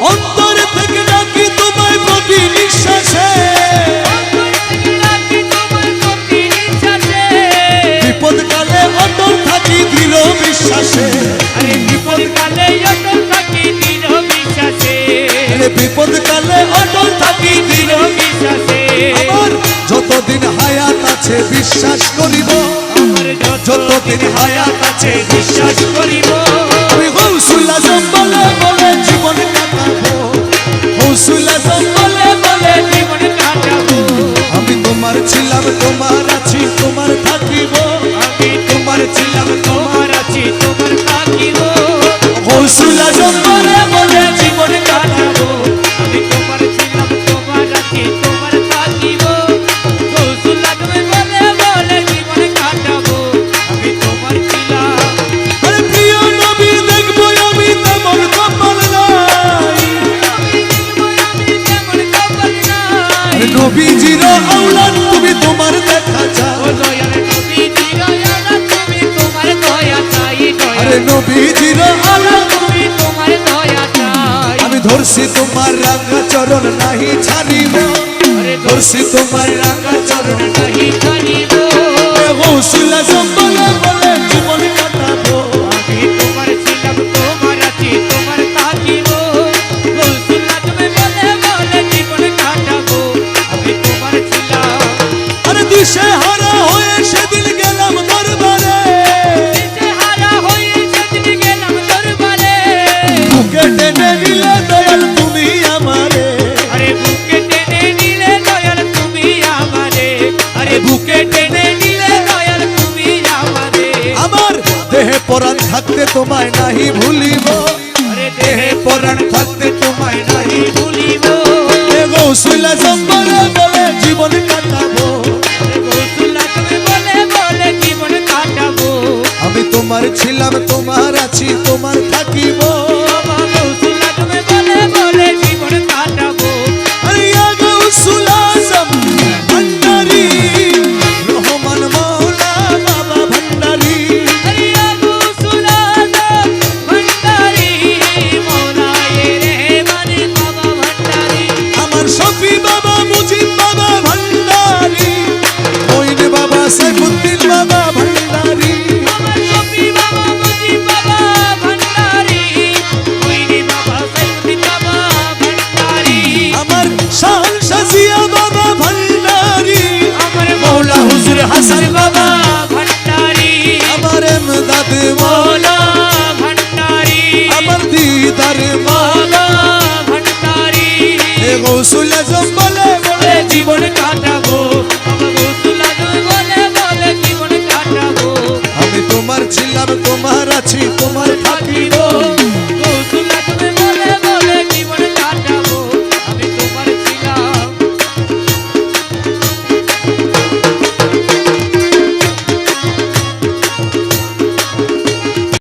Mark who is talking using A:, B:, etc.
A: অন্তর থেকে ডাকি তোমায় প্রতি নিঃশ্বাসে, বিপদ কালে অটল থাকি দৃঢ় বিশ্বাসে,
B: বিপদ কালে অটল থাকি দৃঢ় বিশ্বাসে,
A: বিপদ কালে অটল থাকি দৃঢ়
B: বিশ্বাসে।
A: আমার যতদিন হায়াত আছে বিশ্বাস করিব, যতদিন হায়াত আছে বিশ্বাস
B: করিব।
A: আমি গৌসুল আজম বলে বলে জীবন কাটাবো, গৌসুল আজম বলে বলে
B: জীবন কাটাবো।
A: আমি তোমার ছিলাম তোমার আছি তোমার থাকিব,
B: আমি তোমার ছিলাম তোমার আছি তোমার থাকিব।
A: গৌসুল আজম বলে বলে
B: জীবন কাটাবো। আমি তোমার ছিলাম তোমার আছি তোমার থাকিব। গৌসুল আজম বলে বলে জীবন কাটাবো। আমি তোমার ছিলাম।
A: আরে প্রিয় নবী দেখবো আমি তেমন কপাল নাই,
B: তেমন কপাল নাই।
A: আরে নবীজির আওলাদ তুমি তোমার দেখা চাও,
B: ও দয়াল নবীজির আওলাদ তুমি তোমার দয়া চাই।
A: আরে নবীজির আওলাদ
B: তুমি তোমার দয়া চাই।
A: আমি ধরছি তোমার রাঙা চরণ নাহি ছাড়িব, ধরছি তোমার রাঙা চরণ
B: নাহি ছাড়িব।
A: গৌসুল আজম বলে বলে জীবন কাটাবো,
B: আমি তোমার ছিলাম তোমার আছি তোমার থাকিব। গৌসুল আজম বলে বলে জীবন কাটাবো। আমি তোমার ছিলাম।
A: আরে দিশে হারা হয়ে সেদিন গেলাম দরবারে,
B: দিশেহারা হয়ে সেদিন গেলাম দরবারে।
A: বুকে টেনে নিলে দয়াল তুমি আমারে,
B: আরে বুকে টেনে নিলে দয়াল তুমি আমারে। আরে বুকে টেনে নিলে দয়াল তুমি আমারে।
A: আমার দেহে পরাণ থাকতে তোমায় নাহি ভুলিব,
B: আরে দেহে
A: পরাণ থাকতে তোমায় নাহি
B: ভুলিব।
A: গৌসুল আজম বলে বলে জীবন কাটাবো,
B: আরে গৌসুল আজম বলে বলে জীবন কাটাবো।
A: আমি তোমার ছিলাম তোমার আছি তোমার